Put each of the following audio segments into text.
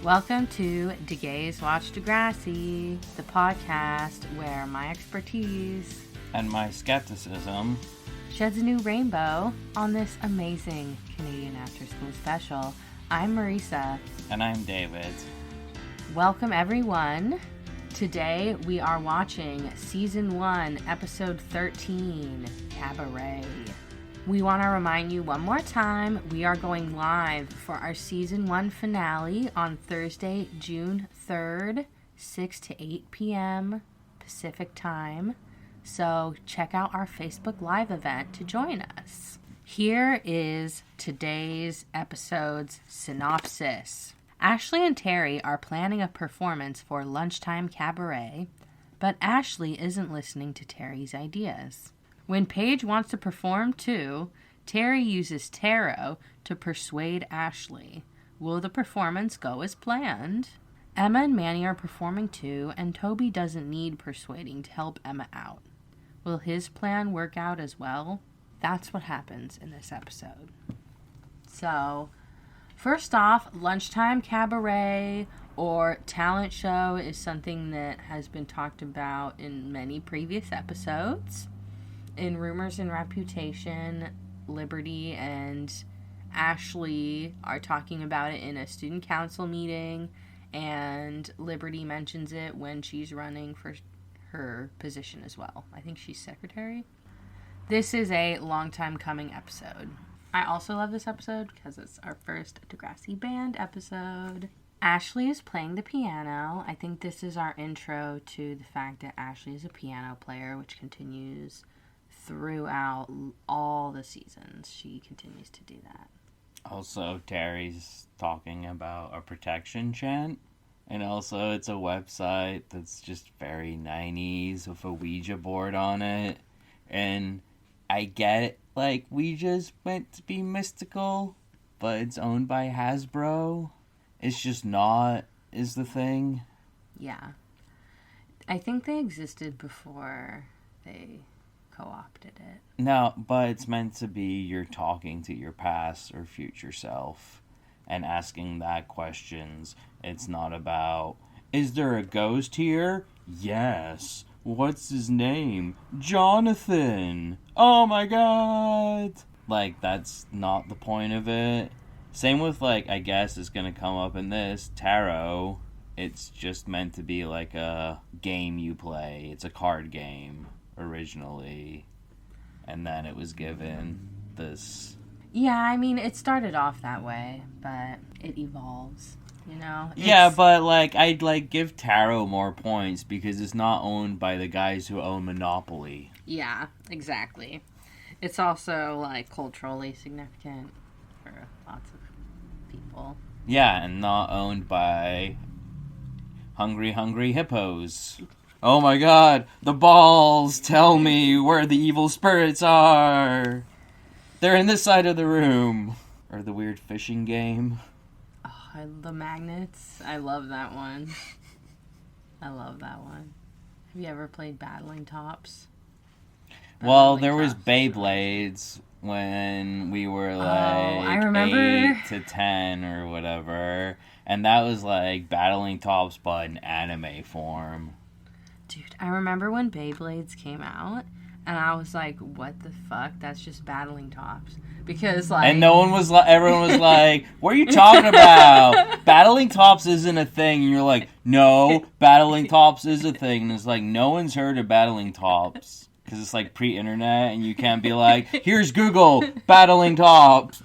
Welcome to Gays Watch Degrassi, the podcast where my expertise and my skepticism sheds a new rainbow on this amazing Canadian after-school special. I'm Marisa. And I'm David. Welcome, everyone. Today we are watching Season 1, Episode 13, Cabaret. We want to remind you one more time, we are going live for our Season 1 finale on Thursday, June 3rd, 6 to 8 p.m. Pacific Time. So check out our Facebook Live event to join us. Here is today's episode's synopsis. Ashley and Terry are planning a performance for Lunchtime Cabaret, but Ashley isn't listening to Terry's ideas. When Paige wants to perform too, Terry uses tarot to persuade Ashley. Will the performance go as planned? Emma and Manny are performing too, and Toby doesn't need persuading to help Emma out. Will his plan work out as well? That's what happens in this episode. So, first off, Lunchtime Cabaret or talent show is something that has been talked about in many previous episodes. In Rumors and Reputation, Liberty and Ashley are talking about it in a student council meeting, and Liberty mentions it when she's running for her position as well. I think she's secretary. This is a long time coming episode. I also love this episode because it's our first Degrassi band episode. Ashley is playing the piano. I think this is our intro to the fact that Ashley is a piano player, which continues throughout all the seasons. She continues to do that. Also, Terry's talking about a protection chant. And also, it's a website that's just very 90s with a Ouija board on it. And I get it, like, Ouija's meant to be mystical, but it's owned by Hasbro. It's just not, is the thing. Yeah. I think they existed before they co-opted it. No, but it's meant to be you're talking to your past or future self and asking that questions. It's not about, is there a ghost here? Yes. What's his name? Jonathan. Oh my god. Like, that's not the point of it. Same with, like, I guess it's gonna come up in this, tarot. It's just meant to be like a game you play. It's a card game originally, and then it was given this. Yeah, I mean, it started off that way, but it evolves, you know? Yeah, but, like, I'd, like, give tarot more points because it's not owned by the guys who own Monopoly. Yeah, exactly. It's also, like, culturally significant for lots of people. Yeah, and not owned by hungry hippos. Oh my god, the balls tell me where the evil spirits are. They're in this side of the room. Or the weird fishing game. Oh, the magnets. I love that one. I love that one. Have you ever played Battling Tops? Well, there was Beyblades when we were like I remember. 8 to 10 or whatever. And that was like Battling Tops but in anime form. Dude, I remember when Beyblades came out, and I was like, what the fuck? That's just Battling Tops. Because, like... And everyone was like, what are you talking about? Battling Tops isn't a thing. And you're like, no, Battling Tops is a thing. And it's like, no one's heard of Battling Tops. Because it's like pre-internet, and you can't be like, here's Google, Battling Tops.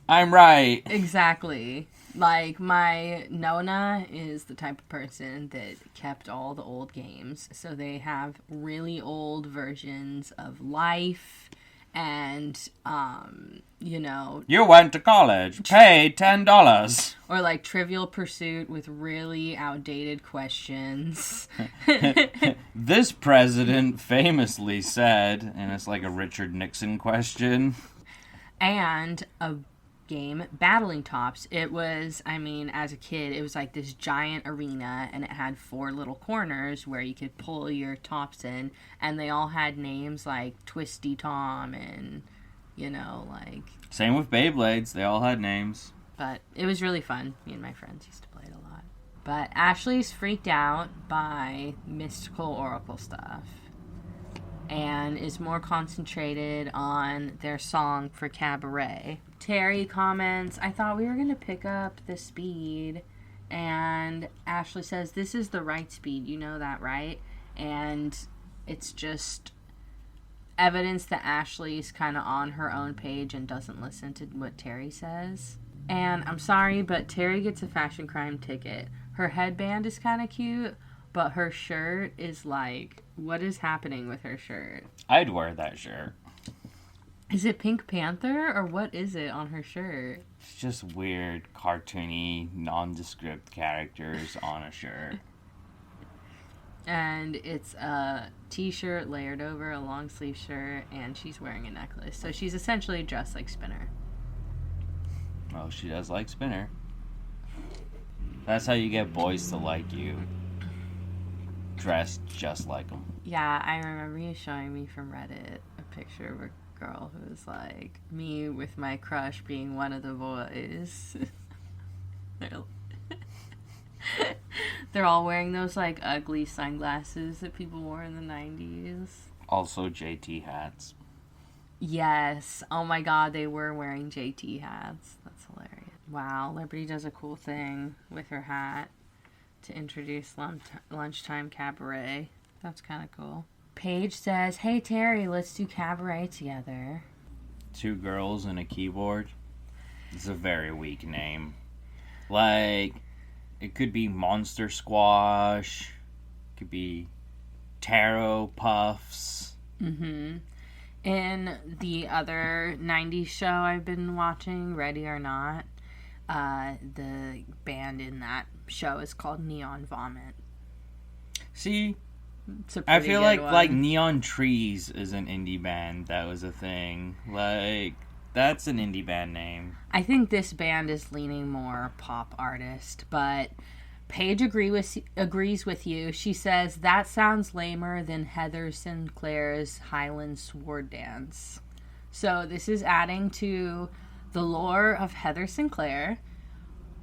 I'm right. Exactly. Like, my Nona is the type of person that kept all the old games. So they have really old versions of Life and, you know... You went to college, paid $10. Or, like, Trivial Pursuit with really outdated questions. This president famously said, and it's like a Richard Nixon question. And a game, Battling Tops. It was, I mean, as a kid, it was like this giant arena, and it had 4 little corners where you could pull your tops in, and they all had names like Twisty Tom and, you know, like... Same with Beyblades. They all had names. But it was really fun. Me and my friends used to play it a lot. But Ashley's freaked out by mystical oracle stuff and is more concentrated on their song for Cabaret. Terry comments, I thought we were going to pick up the speed. And Ashley says, this is the right speed. You know that, right? And it's just evidence that Ashley's kind of on her own page and doesn't listen to what Terry says. And I'm sorry, but Terry gets a fashion crime ticket. Her headband is kind of cute, but her shirt is like, what is happening with her shirt? I'd wear that shirt. Is it Pink Panther, or what is it on her shirt? It's just weird, cartoony, nondescript characters on a shirt. And it's a t-shirt layered over a long sleeve shirt, and she's wearing a necklace. So she's essentially dressed like Spinner. Well, she does like Spinner. That's how you get boys to like you. Dressed just like them. Yeah, I remember you showing me from Reddit a picture of a girl who was like, me with my crush being one of the boys. They're all wearing those like ugly sunglasses that people wore in the 90s. Also JT hats. Yes. Oh my god, they were wearing JT hats. That's hilarious. Wow, Liberty does a cool thing with her hat to introduce lunchtime cabaret. That's kind of cool. Paige says, hey Terry, let's do cabaret together. 2 girls and a keyboard. It's a very weak name. Like, it could be Monster Squash. It could be Taro Puffs. Mm-hmm. In the other 90s show I've been watching, Ready or Not, the band in that show is called Neon Vomit. See, It's a I pretty feel good one. like Neon Trees is an indie band. That was a thing. Like, that's an indie band name. I think this band is leaning more pop artist, but Paige agrees with you. She says, that sounds lamer than Heather Sinclair's Highland Sword Dance. So this is adding to the lore of Heather Sinclair.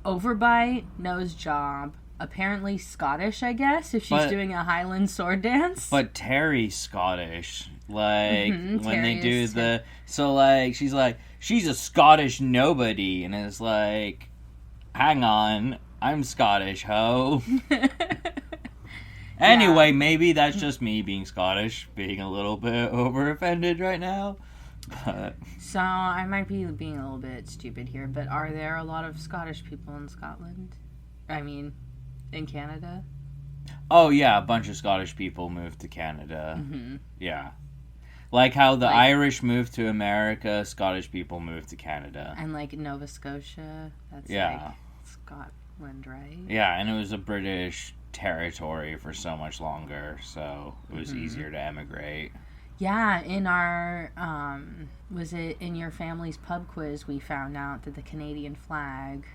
Overbite, nose job. Apparently Scottish, I guess, if she's doing a Highland sword dance. But Terry's Scottish. Like, when Terry they do is the... So, like, she's a Scottish nobody. And it's like, hang on, I'm Scottish, ho. Anyway, maybe that's just me being Scottish, being a little bit over-offended right now. But... So, I might be being a little bit stupid here, but are there a lot of Scottish people in Scotland? I mean, in Canada? Oh, yeah, a bunch of Scottish people moved to Canada. Mm-hmm. Yeah. Like how the Irish moved to America, Scottish people moved to Canada. And, like, Nova Scotia? That's, yeah. like, Scotland, right? Yeah, and it was a British territory for so much longer, so it was easier to emigrate. Yeah, in our, was it in your family's pub quiz, we found out that the Canadian flag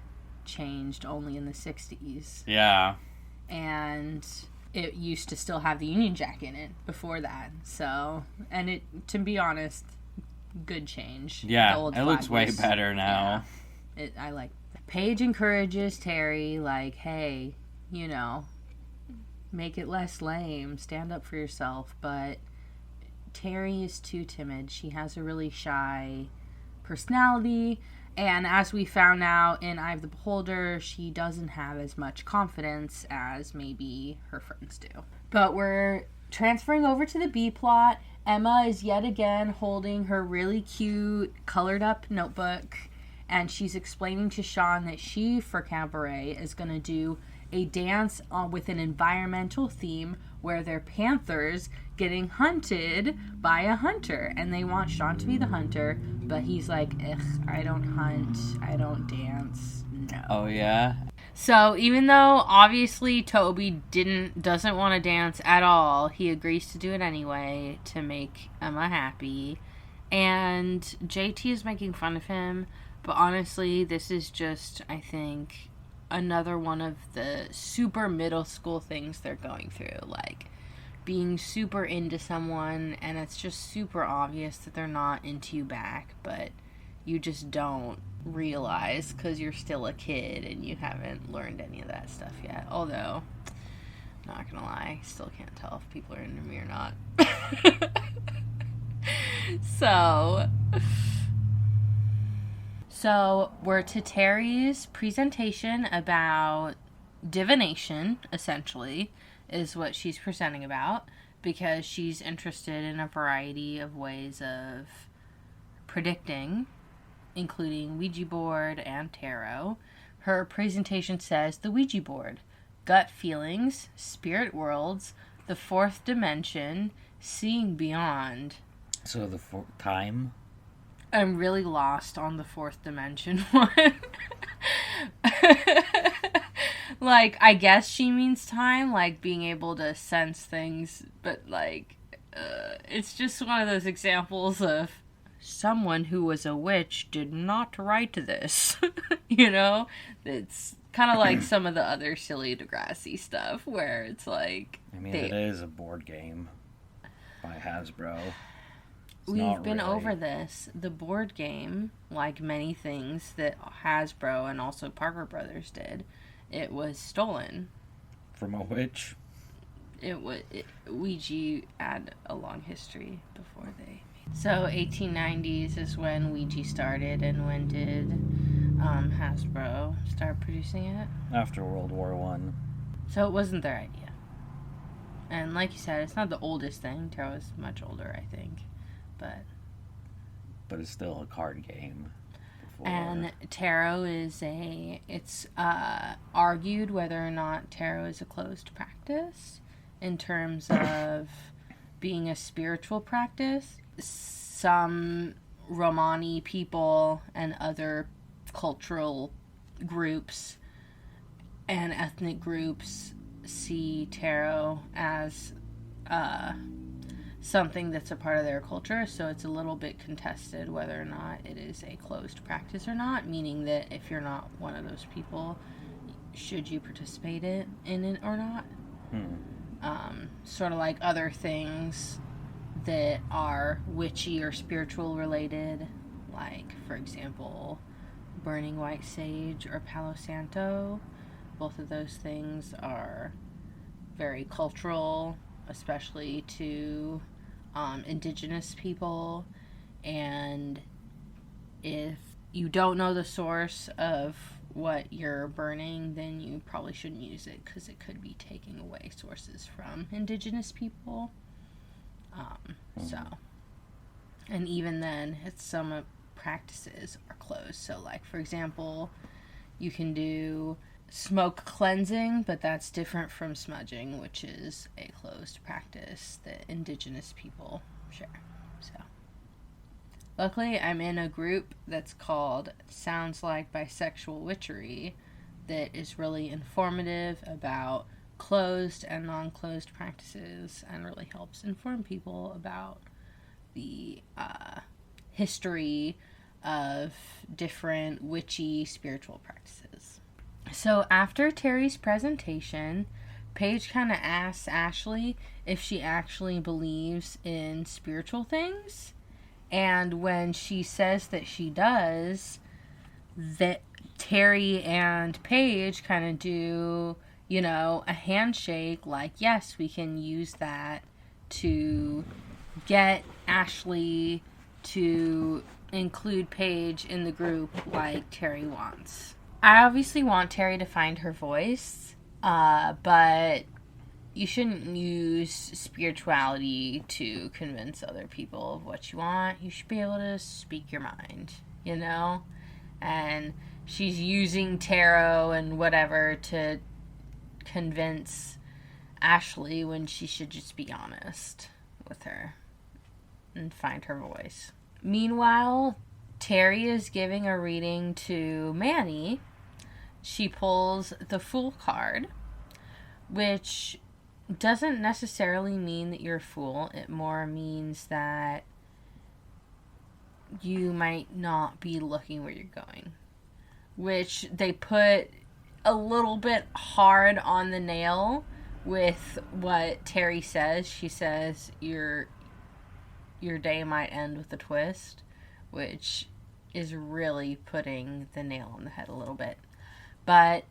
changed only in the 60s. Yeah. And it used to still have the Union Jack in it before that. So, and it, to be honest, good change. Yeah, The old it looks flag way better now. Yeah, I like that. Paige encourages Terry, like, hey, you know, make it less lame, stand up for yourself, but Terry is too timid. She has a really shy personality, and as we found out in Eye of the Beholder, she doesn't have as much confidence as maybe her friends do. But we're transferring over to the B plot. Emma is yet again holding her really cute, colored up notebook, and she's explaining to Sean that she, for Cabaret, is going to do a dance with an environmental theme where they're panthers getting hunted by a hunter, and they want Sean to be the hunter, but he's like, ugh, I don't hunt, I don't dance, no. Oh, yeah? So even though obviously Toby doesn't want to dance at all, he agrees to do it anyway to make Emma happy, and JT is making fun of him, but honestly, this is just, I think, another one of the super middle school things they're going through, like being super into someone and it's just super obvious that they're not into you back, but you just don't realize because you're still a kid and you haven't learned any of that stuff yet. Although, not gonna lie, I still can't tell if people are into me or not. So we're to Terry's presentation about divination, essentially, is what she's presenting about, because she's interested in a variety of ways of predicting, including Ouija board and tarot. Her presentation says the Ouija board, gut feelings, spirit worlds, the fourth dimension, seeing beyond. So the time? I'm really lost on the fourth dimension one. Like, I guess she means time, like being able to sense things, but like, it's just one of those examples of someone who was a witch did not write this. You know? It's kind of like some of the other silly Degrassi stuff, where it's like... I mean, it is a board game by Hasbro. We've been over this. The board game, like many things that Hasbro and also Parker Brothers did, it was stolen. From a witch? Ouija had a long history before they... So 1890s is when Ouija started, and when did Hasbro start producing it? After World War I. So it wasn't their idea. And like you said, it's not the oldest thing. Tarot is much older, I think. But it's still a card game. And tarot is it's argued whether or not tarot is a closed practice in terms of being a spiritual practice. Some Romani people and other cultural groups and ethnic groups see tarot as something that's a part of their culture, so it's a little bit contested whether or not it is a closed practice or not, meaning that if you're not one of those people, should you participate in it or not? Sort of like other things that are witchy or spiritual related, like, for example, burning white sage or Palo Santo. Both of those things are very cultural, especially to indigenous people, and if you don't know the source of what you're burning, then you probably shouldn't use it, because it could be taking away sources from indigenous people. And even then, some practices are closed. So, like, for example, you can do smoke cleansing, but that's different from smudging, which is a closed practice that indigenous people share. So, luckily, I'm in a group that's called Sounds Like Bisexual Witchery that is really informative about closed and non-closed practices, and really helps inform people about the history of different witchy spiritual practices. So after Terry's presentation, Paige kind of asks Ashley if she actually believes in spiritual things. And when she says that she does, that Terry and Paige kind of do, you know, a handshake, like, yes, we can use that to get Ashley to include Paige in the group like Terry wants. I obviously want Terry to find her voice, but you shouldn't use spirituality to convince other people of what you want. You should be able to speak your mind, you know? And she's using tarot and whatever to convince Ashley when she should just be honest with her and find her voice. Meanwhile, Terry is giving a reading to Manny. She pulls the Fool card, which doesn't necessarily mean that you're a fool. It more means that you might not be looking where you're going, which they put a little bit hard on the nail with what Terry says. She says your day might end with a twist, which is really putting the nail on the head a little bit. But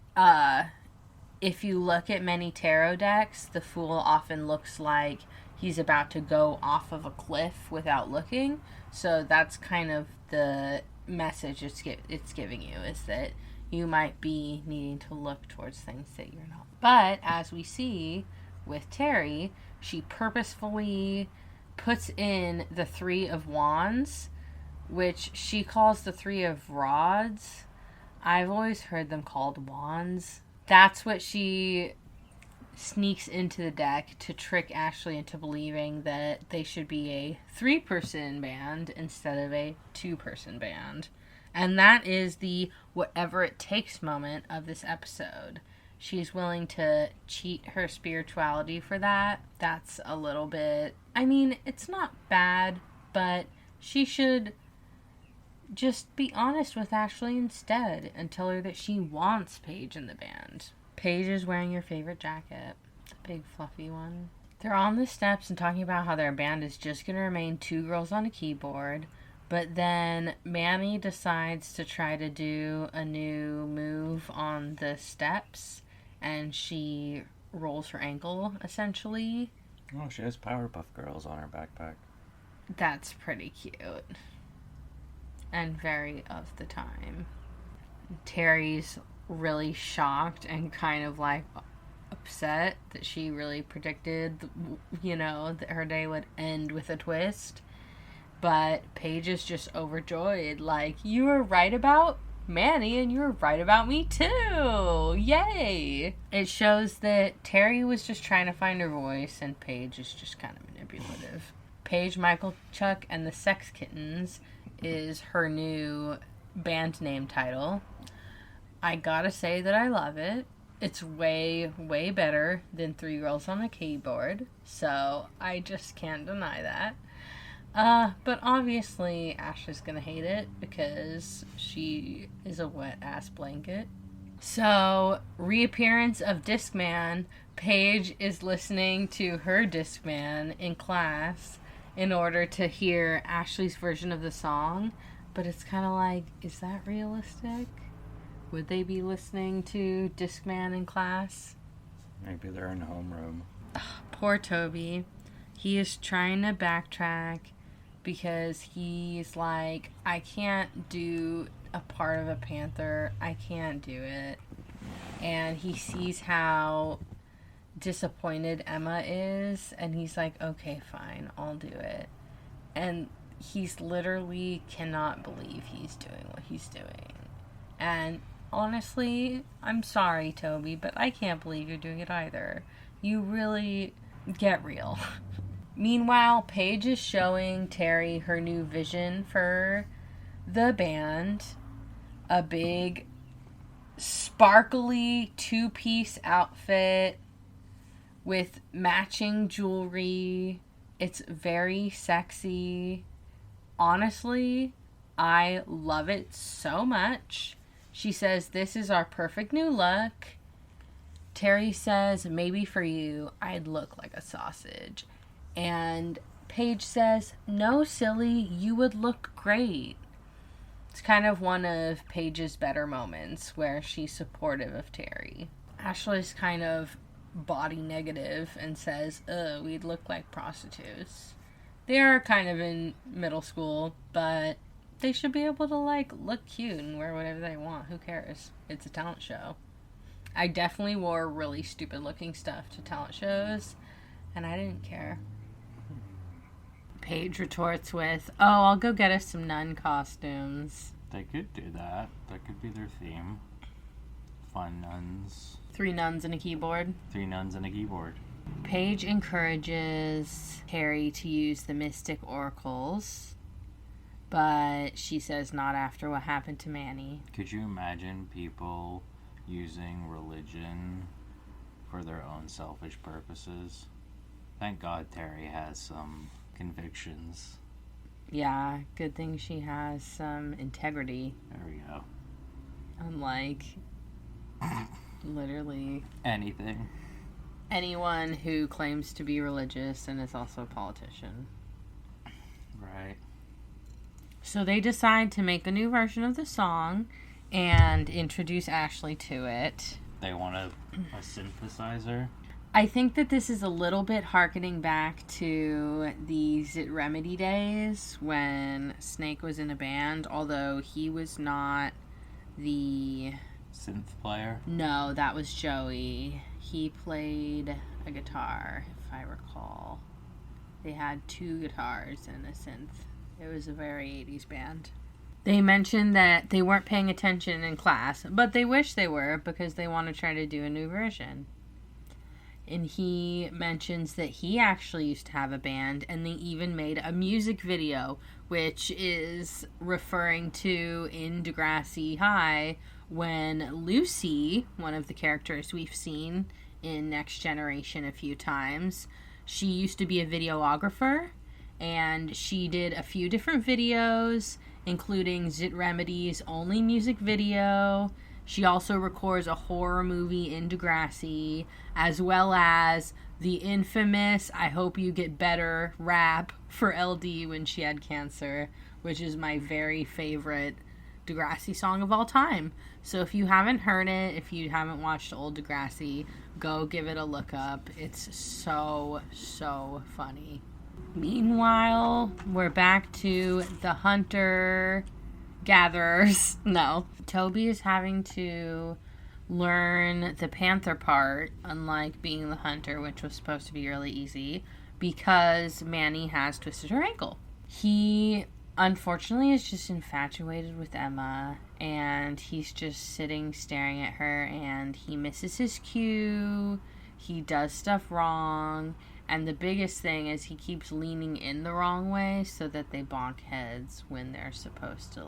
if you look at many tarot decks, the Fool often looks like he's about to go off of a cliff without looking. So that's kind of the message it's giving you, is that you might be needing to look towards things that you're not. But as we see with Terry, she purposefully puts in the Three of Wands, which she calls the Three of Rods. I've always heard them called wands. That's what she sneaks into the deck to trick Ashley into believing that they should be a 3-person band instead of a 2-person band. And that is the whatever it takes moment of this episode. She's willing to cheat her spirituality for that. That's a little bit... I mean, it's not bad, but she should just be honest with Ashley instead and tell her that she wants Paige in the band. Paige is wearing your favorite jacket, the big fluffy one. They're on the steps and talking about how their band is just going to remain 2 girls on a keyboard, but then Manny decides to try to do a new move on the steps, and she rolls her ankle, essentially. Oh, she has Powerpuff Girls on her backpack. That's pretty cute. And very of the time. Terry's really shocked and kind of like upset that she really predicted, that her day would end with a twist. But Paige is just overjoyed. Like, you were right about Manny and you were right about me too. Yay! It shows that Terry was just trying to find her voice and Paige is just kind of manipulative. Paige, Michael, Chuck, and the Sex Kittens is her new band name title. I gotta say that I love it. It's way, way better than 3 Girls on a Keyboard, so I just can't deny that. But obviously Ash is gonna hate it because she is a wet-ass blanket. So, reappearance of Discman. Paige is listening to her Discman in class in order to hear Ashley's version of the song, but it's kind of like, is that realistic? Would they be listening to Discman in class? Maybe they're in homeroom. Poor Toby. He is trying to backtrack because he's like, I can't do a part of a panther. I can't do it. And he sees how disappointed Emma is, and he's like, okay, fine, I'll do it. And he's literally cannot believe he's doing what he's doing. And honestly, I'm sorry, Toby, but I can't believe you're doing it either. You really get real. Meanwhile, Paige is showing Terry her new vision for the band. A big, sparkly 2-piece outfit with matching jewelry. It's very sexy. Honestly, I love it so much. She says, this is our perfect new look. Terry says, maybe for you, I'd look like a sausage. And Paige says, no, silly, you would look great. It's kind of one of Paige's better moments where she's supportive of Terry. Ashley's kind of body negative and says, we'd look like prostitutes. They are kind of in middle school, but they should be able to, look cute and wear whatever they want. Who cares? It's a talent show. I definitely wore really stupid looking stuff to talent shows, and I didn't care. Paige retorts with, I'll go get us some nun costumes. They could do that. That could be their theme. Fun nuns. 3 nuns and a keyboard. 3 nuns and a keyboard. Paige encourages Terry to use the mystic oracles, but she says not after what happened to Manny. Could you imagine people using religion for their own selfish purposes? Thank God Terry has some convictions. Yeah, good thing she has some integrity. There we go. Unlike literally anything. Anyone who claims to be religious and is also a politician. Right. So they decide to make a new version of the song and introduce Ashley to it. They want a synthesizer. I think that this is a little bit harkening back to the Zit Remedy days when Snake was in a band, although he was not the synth player. No, that was Joey. He played a guitar, if I recall. They had 2 guitars and a synth. It was a very 80s band. They mentioned that they weren't paying attention in class, but they wish they were because they want to try to do a new version. And he mentions that he actually used to have a band, and they even made a music video, which is referring to in Degrassi High when Lucy, one of the characters we've seen in Next Generation a few times, she used to be a videographer, and she did a few different videos, including Zit Remedy's only music video. She also records a horror movie in Degrassi, as well as the infamous I Hope You Get Better rap for LD when she had cancer, which is my very favorite Degrassi song of all time. So if you haven't heard it, if you haven't watched old Degrassi, go give it a look up. It's so, so funny. Meanwhile, we're back to the hunter-gatherers. No. Toby is having to learn the panther part, unlike being the hunter, which was supposed to be really easy, because Manny has twisted her ankle. He, unfortunately, is just infatuated with Emma, and he's just sitting staring at her, and he misses his cue, he does stuff wrong, and the biggest thing is he keeps leaning in the wrong way so that they bonk heads when they're supposed to,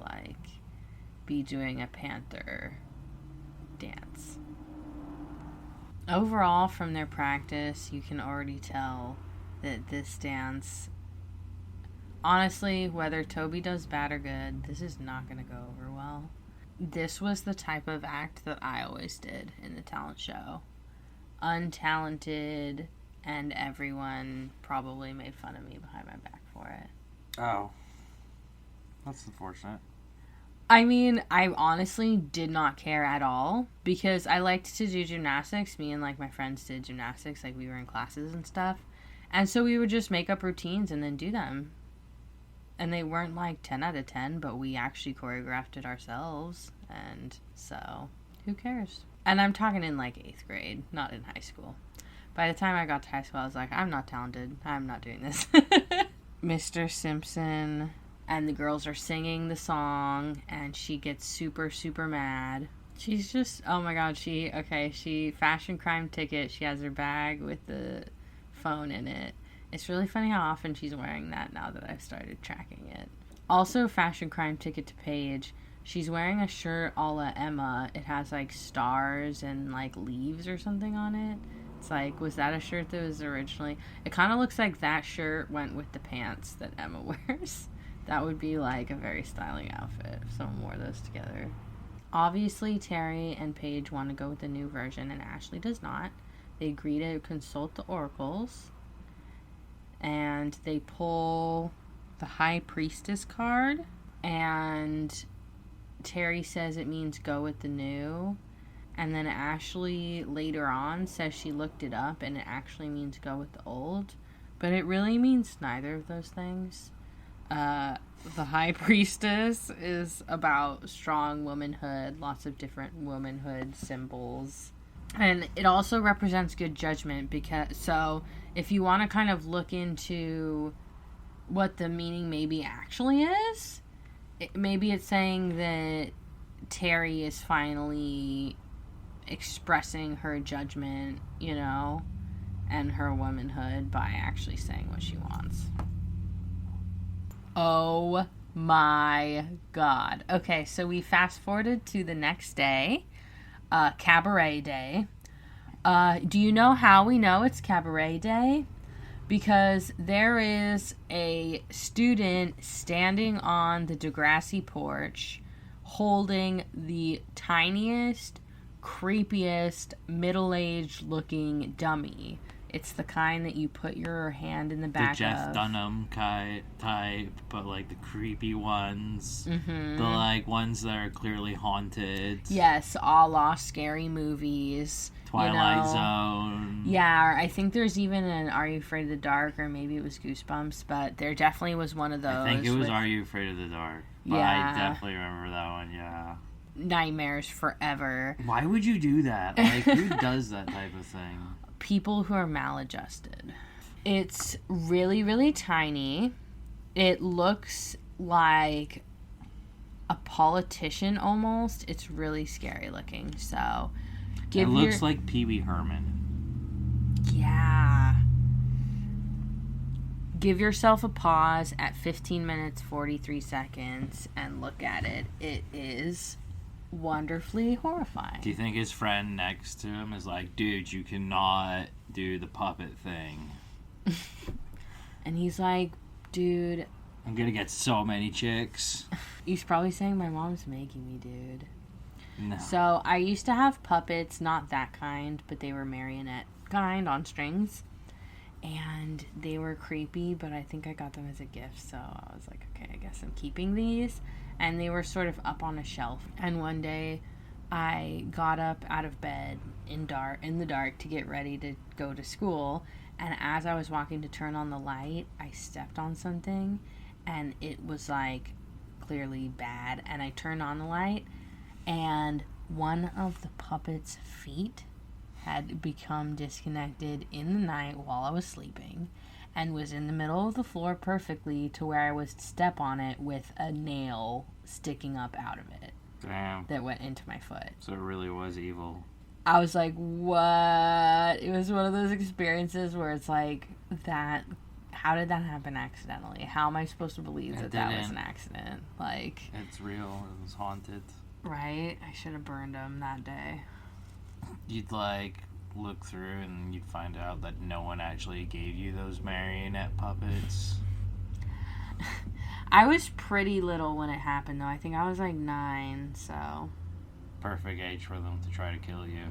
be doing a panther dance. Overall, from their practice, you can already tell that this dance, honestly, whether Toby does bad or good, this is not going to go over well. This was the type of act that I always did in the talent show. Untalented, and everyone probably made fun of me behind my back for it. Oh. That's unfortunate. I mean, I honestly did not care at all because I liked to do gymnastics. Me and, my friends did gymnastics. We were in classes and stuff. And so we would just make up routines and then do them. And they weren't, 10 out of 10, but we actually choreographed it ourselves. And so, who cares? And I'm talking in, 8th grade, not in high school. By the time I got to high school, I was like, I'm not talented. I'm not doing this. Mr. Simpson and the girls are singing the song, and she gets super, super mad. She's just, oh my god, she fashion crime ticket. She has her bag with the phone in it. It's really funny how often she's wearing that now that I've started tracking it. Also, fashion crime ticket to Paige. She's wearing a shirt a la Emma. It has, stars and, leaves or something on it. It's was that a shirt that was originally... It kind of looks like that shirt went with the pants that Emma wears. That would be, a very styling outfit if someone wore those together. Obviously, Terry and Paige want to go with the new version, and Ashley does not. They agree to consult the oracles, and they pull the High Priestess card, and Terry says it means go with the new, and then Ashley later on says she looked it up, and it actually means go with the old, but it really means neither of those things. The High Priestess is about strong womanhood, lots of different womanhood symbols. And it also represents good judgment so if you want to kind of look into what the meaning maybe actually is, maybe it's saying that Terry is finally expressing her judgment, and her womanhood by actually saying what she wants. Oh my god. Okay, so we fast forwarded to the next day, Cabaret Day. Do you know how we know it's Cabaret Day? Because there is a student standing on the Degrassi porch holding the tiniest, creepiest, middle-aged looking dummy It's the kind that you put your hand in the back of. The Jeff Dunham type, but like the creepy ones. Mm-hmm. The like ones that are clearly haunted. Yes, a la scary movies. Twilight Zone. Yeah, I think there's even an Are You Afraid of the Dark, or maybe it was Goosebumps, but there definitely was one of those. I think it was Are You Afraid of the Dark? But yeah. I definitely remember that one, yeah. Nightmares forever. Why would you do that? Like, who does that type of thing? People who are maladjusted. It's really, really tiny. It looks like a politician almost. It's really scary looking. So, it looks like Pee Wee Herman. Yeah. Give yourself a pause at 15 minutes 43 seconds and look at it. It is wonderfully horrifying. Do you think his friend next to him is like, dude, you cannot do the puppet thing? And he's like, dude, I'm gonna get so many chicks. He's probably saying, my mom's making me, dude. No. So I used to have puppets, not that kind, but they were marionette kind on strings. And they were creepy, but I think I got them as a gift. So I was like, okay, I guess I'm keeping these. And they were sort of up on a shelf. And one day I got up out of bed in the dark to get ready to go to school. And as I was walking to turn on the light, I stepped on something and it was like clearly bad. And I turned on the light and one of the puppet's feet had become disconnected in the night while I was sleeping and was in the middle of the floor perfectly to where I would step on it with a nail sticking up out of it. Damn. That went into my foot. So it really was evil. I was like, what? It was one of those experiences where it's like, that, how did that happen accidentally? How am I supposed to believe that was an accident? Like, it's real. It was haunted. Right? I should have burned him that day. You'd like look through and you'd find out that no one actually gave you those marionette puppets. I was pretty little when it happened, though. I think I was like 9, so. Perfect age for them to try to kill you.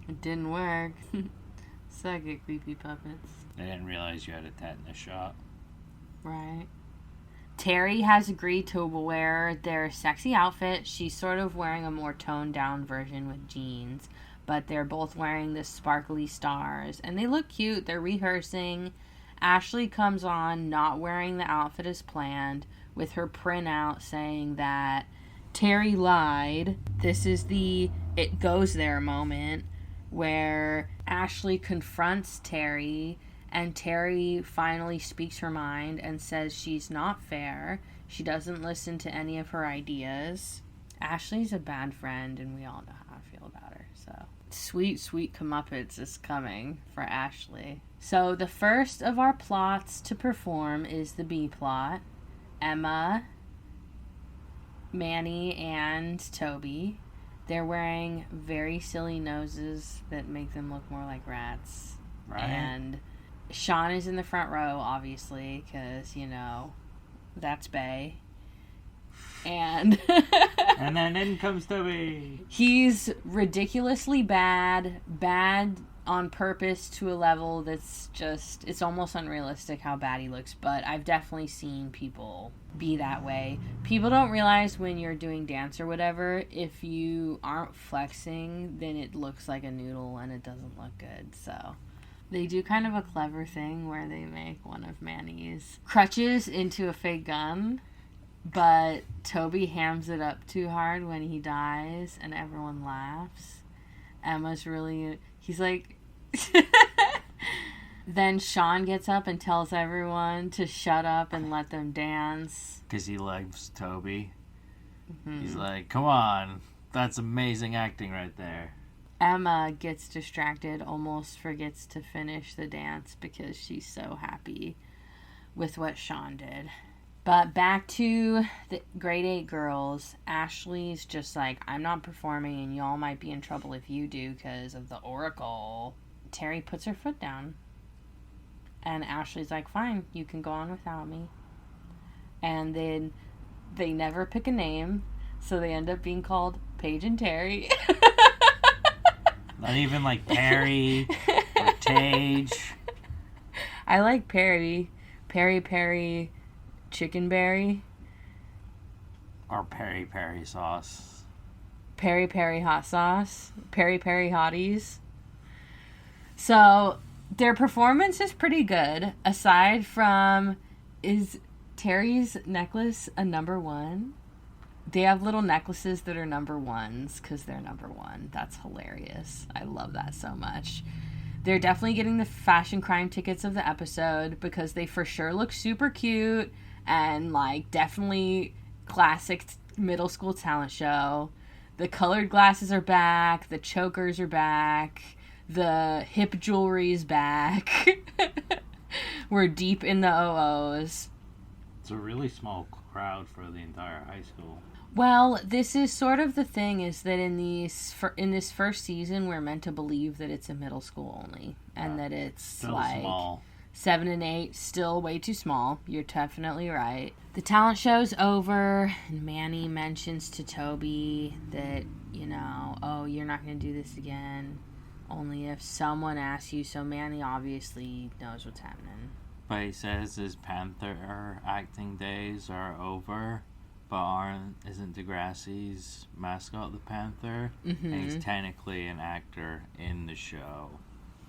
It didn't work. Suck it, creepy puppets. They didn't realize you had a tetanus shot. Right. Terry has agreed to wear their sexy outfit. She's sort of wearing a more toned down version with jeans, but they're both wearing the sparkly stars and they look cute. They're rehearsing. Ashley comes on not wearing the outfit as planned with her printout saying that Terry lied. This is the it goes there moment where Ashley confronts Terry. And Terry finally speaks her mind and says she's not fair. She doesn't listen to any of her ideas. Ashley's a bad friend, and we all know how I feel about her. So, sweet, sweet comeuppance is coming for Ashley. So, the first of our plots to perform is the B plot. Emma, Manny, and Toby. They're wearing very silly noses that make them look more like rats. Right. And Sean is in the front row, obviously, because, you know, that's Bae. And and then in comes Toby. He's ridiculously bad on purpose to a level that's just, it's almost unrealistic how bad he looks, but I've definitely seen people be that way. People don't realize when you're doing dance or whatever, if you aren't flexing, then it looks like a noodle and it doesn't look good, so. They do kind of a clever thing where they make one of Manny's crutches into a fake gun, but Toby hams it up too hard when he dies and everyone laughs. Emma's really, he's like, then Sean gets up and tells everyone to shut up and let them dance. Because he loves Toby. Mm-hmm. He's like, come on, that's amazing acting right there. Emma gets distracted, almost forgets to finish the dance because she's so happy with what Sean did. But back to the grade 8 girls. Ashley's just like, I'm not performing and y'all might be in trouble if you do because of the Oracle. Terry puts her foot down. And Ashley's like, fine, you can go on without me. And then they never pick a name, so they end up being called Paige and Terry. Not even like Perry or Tage. I like Perry. Peri chicken berry. Or peri sauce. Peri hot sauce. Peri hotties. So, their performance is pretty good. Aside from, is Terry's necklace a number one? They have little necklaces that are number ones because they're number one. That's hilarious. I love that so much. They're definitely getting the fashion crime tickets of the episode because they for sure look super cute and like definitely classic middle school talent show. The colored glasses are back. The chokers are back. The hip jewelry is back. We're deep in the OOs. It's a really small crowd for the entire high school. Well, this is sort of the thing is that in this first season, we're meant to believe that it's a middle school only. And that it's still like small. 7 and 8, still way too small. You're definitely right. The talent show's over, and Manny mentions to Toby that, oh, you're not going to do this again. Only if someone asks you. So Manny obviously knows what's happening. But he says his Panther acting days are over. But isn't Degrassi's mascot the Panther? Mm-hmm. And he's technically an actor in the show.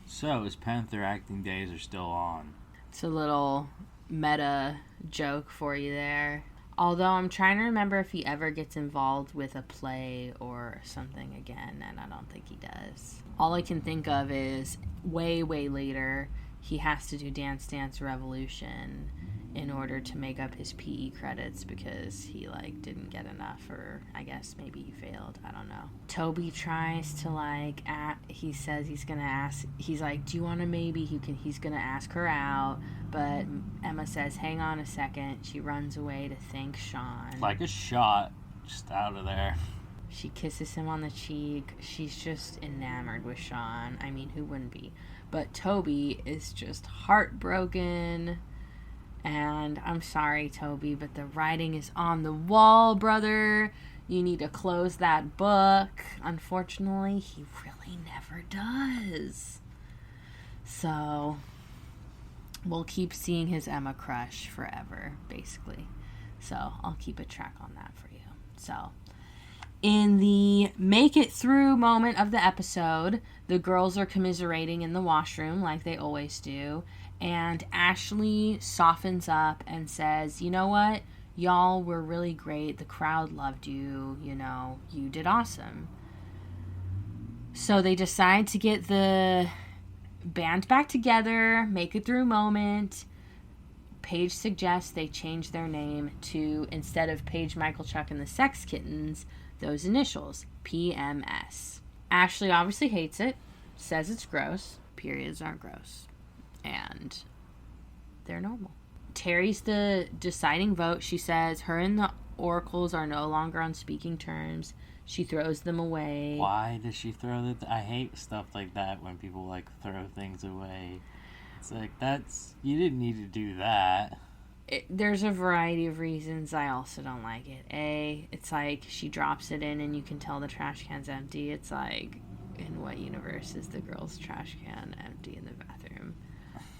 So his Panther acting days are still on. It's a little meta joke for you there. Although I'm trying to remember if he ever gets involved with a play or something again, and I don't think he does. All I can think of is way, way later, he has to do Dance Dance Revolution in order to make up his PE credits because he didn't get enough, or I guess maybe he failed. I don't know. Toby tries to he says he's gonna ask. He's like, "Do you want to maybe?" He's gonna ask her out, but Emma says, "Hang on a second." She runs away to thank Sean. Like a shot, just out of there. She kisses him on the cheek. She's just enamored with Sean. I mean, who wouldn't be? But Toby is just heartbroken. And I'm sorry, Toby, but the writing is on the wall, brother. You need to close that book. Unfortunately, he really never does. So, we'll keep seeing his Emma crush forever, basically. So, I'll keep a track on that for you. So, in the make it through moment of the episode, the girls are commiserating in the washroom like they always do. And Ashley softens up and says, "You know what? Y'all were really great. The crowd loved you. You did awesome." So they decide to get the band back together, make it through moment. Paige suggests they change their name to, instead of Paige, Michael, Chuck, and the Sex Kittens, those initials, PMS. Ashley obviously hates it, says it's gross. Periods aren't gross. And they're normal. Terry's the deciding vote. She says her and the oracles are no longer on speaking terms. She throws them away. Why does she throw them? I hate stuff like that when people throw things away. It's you didn't need to do that. There's a variety of reasons. I also don't like it. It's she drops it in and you can tell the trash can's empty. It's in what universe is the girl's trash can empty in the bathroom?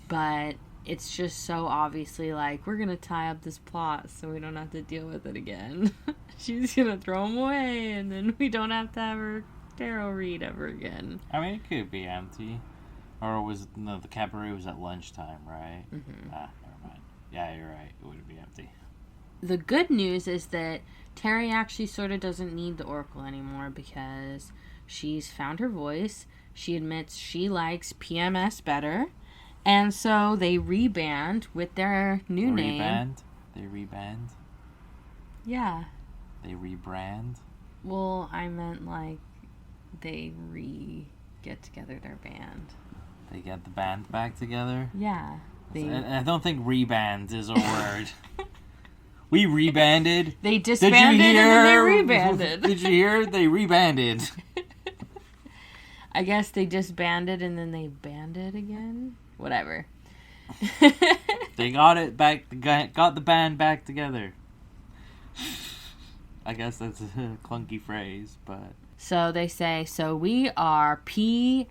But it's just so obviously we're going to tie up this plot so we don't have to deal with it again. She's going to throw them away and then we don't have to have her tarot read ever again. I mean, it could be empty. Or the cabaret was at lunchtime, right? Mm-hmm. Never mind. Yeah, you're right. It would be empty. The good news is that Terry actually sort of doesn't need the oracle anymore because she's found her voice. She admits she likes PMS better. And so they reband with their new name. They reband? Yeah. They rebrand? Well, I meant they get together their band. They get the band back together? Yeah. I don't think reband is a word. We rebanded. They disbanded and then they rebanded. Did you hear? They rebanded. I guess they disbanded and then they banded again. Whatever. They got the band back together. I guess that's a clunky phrase, but... So they say, so we are PMS.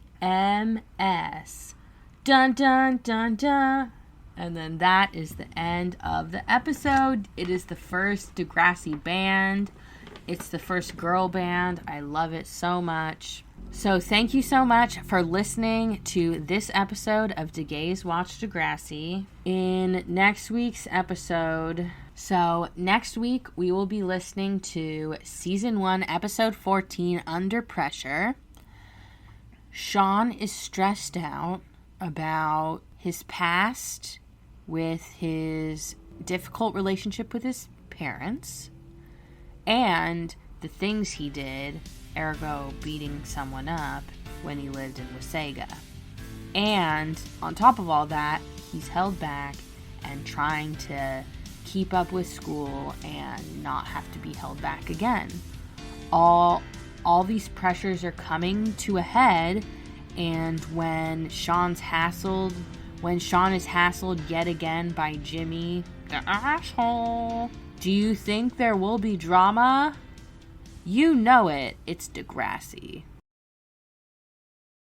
Dun dun dun dun. And then that is the end of the episode. It is the first Degrassi band. It's the first girl band. I love it so much. So thank you so much for listening to this episode of DeGaze Watch Degrassi. In next week's episode, next week we will be listening to Season 1, Episode 14, Under Pressure. Sean is stressed out about his past with his difficult relationship with his parents and the things he did, ergo beating someone up when he lived in Wasaga. And on top of all that, he's held back and trying to keep up with school and not have to be held back again. All these pressures are coming to a head, and when Sean is hassled yet again by Jimmy, the asshole, do you think there will be drama? You know it. It's Degrassi.